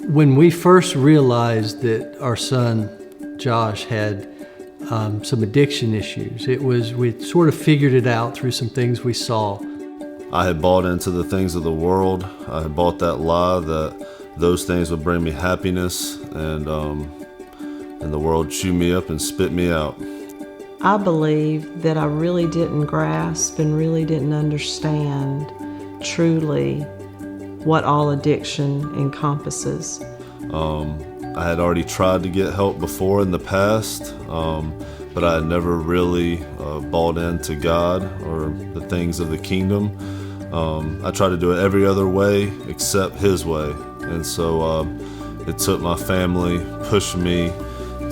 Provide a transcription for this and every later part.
When we first realized that our son Josh had some addiction issues, we sort of figured it out through some things we saw. I had bought into the things of the world. I had bought that lie that those things would bring me happiness, and the world chew me up and spit me out. I believe that I really didn't grasp and really didn't understand truly what all addiction encompasses. I had already tried to get help before in the past, but I had never really bought into God or the things of the kingdom. I tried to do it every other way except His way. And so it took my family, pushed me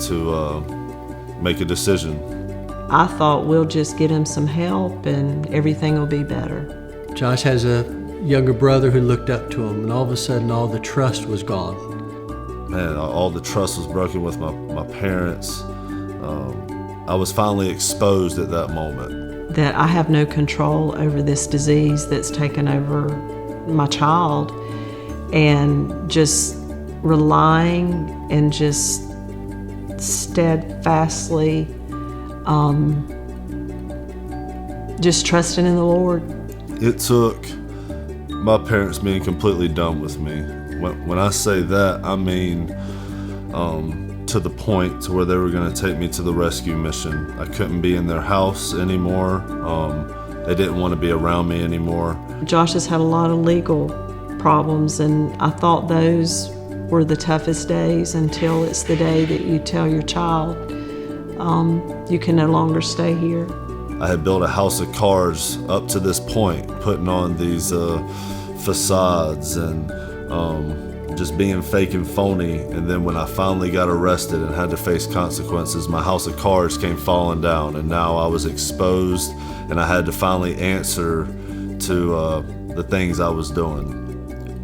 to make a decision. I thought we'll just get him some help and everything will be better. Josh has a younger brother who looked up to him, and all of a sudden all the trust was gone. Man, all the trust was broken with my parents. I was finally exposed at that moment. That I have no control over this disease that's taken over my child, and just relying and just steadfastly just trusting in the Lord. It took my parents being completely done with me. When I say that, I mean to the point to where they were going to take me to the rescue mission. I couldn't be in their house anymore. They didn't want to be around me anymore. Josh has had a lot of legal problems, and I thought those were the toughest days until it's the day that you tell your child, you can no longer stay here. I had built a house of cards up to this point, putting on these facades and just being fake and phony. And then when I finally got arrested and had to face consequences, my house of cards came falling down, and now I was exposed, and I had to finally answer to the things I was doing.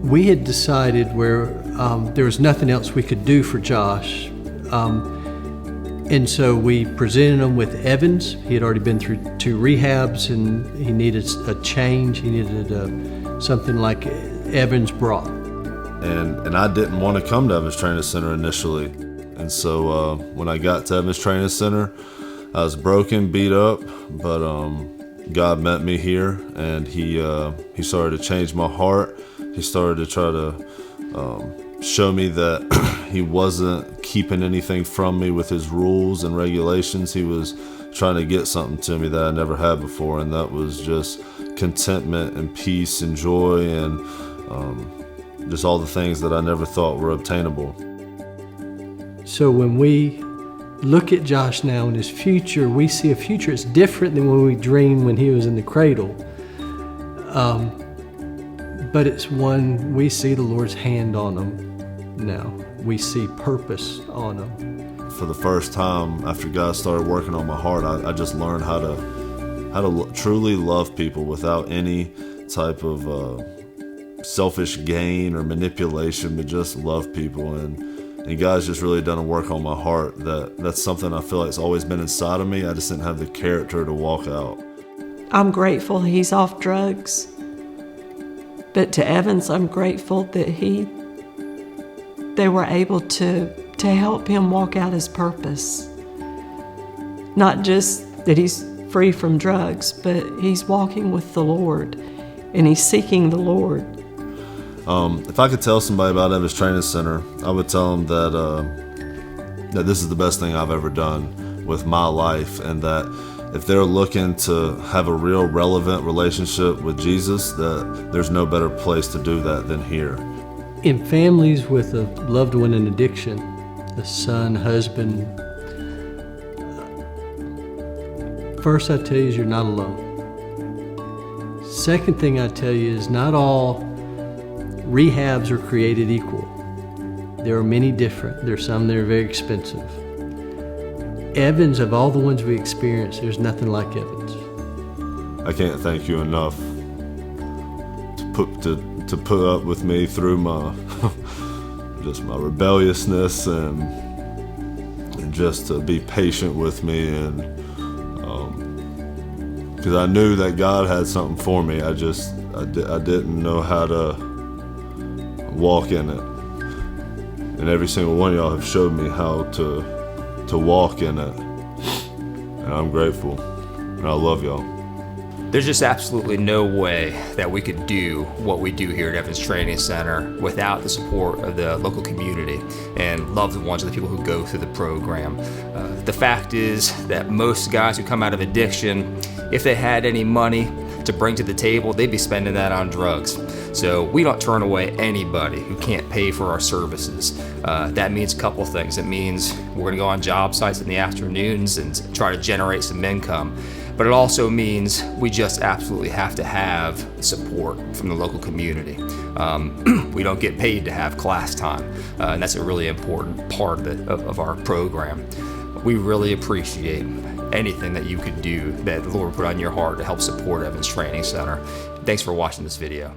We had decided where there was nothing else we could do for Josh. And so we presented him with Evans. He had already been through 2 rehabs, and he needed a change. He needed something like Evans brought. And I didn't want to come to Evans Training Center initially. And so when I got to Evans Training Center, I was broken, beat up, but God met me here, and He started to change my heart. He started to try to show me that He wasn't keeping anything from me with His rules and regulations. He was trying to get something to me that I never had before, and that was just contentment and peace and joy and just all the things that I never thought were obtainable. So when we look at Josh now and his future, we see a future that's different than when we dreamed when he was in the cradle. But it's one we see the Lord's hand on him now. We see purpose on him. For the first time after God started working on my heart, I just learned how to truly love people without any type of selfish gain or manipulation, but just love people. And God's just really done a work on my heart. That's something I feel like it's always been inside of me. I just didn't have the character to walk out. I'm grateful he's off drugs. But to Evans, I'm grateful that they were able to help him walk out his purpose. Not just that he's free from drugs, but he's walking with the Lord, and he's seeking the Lord. If I could tell somebody about Evans Training Center, I would tell them that this is the best thing I've ever done with my life, and that if they're looking to have a real relevant relationship with Jesus, that there's no better place to do that than here. In families with a loved one in addiction, a son, husband, first I tell you is you're not alone. Second thing I tell you is not all rehabs are created equal. There are many different. There are some that are very expensive. Evans, of all the ones we experienced, there's nothing like Evans. I can't thank you enough to put up with me through my just my rebelliousness, and just to be patient with me, and because I knew that God had something for me. I just I didn't know how to walk in it. And every single one of y'all have showed me how to walk in it. And I'm grateful. And I love y'all. There's just absolutely no way that we could do what we do here at Evans Training Center without the support of the local community and loved ones of the people who go through the program. The fact is that most guys who come out of addiction, if they had any money to bring to the table, they'd be spending that on drugs. So we don't turn away anybody who can't pay for our services. That means a couple things. It means we're gonna go on job sites in the afternoons and try to generate some income. But it also means we just absolutely have to have support from the local community. We don't get paid to have class time, and that's a really important part of our program. We really appreciate anything that you could do that the Lord put on your heart to help support Evans Training Center. Thanks for watching this video.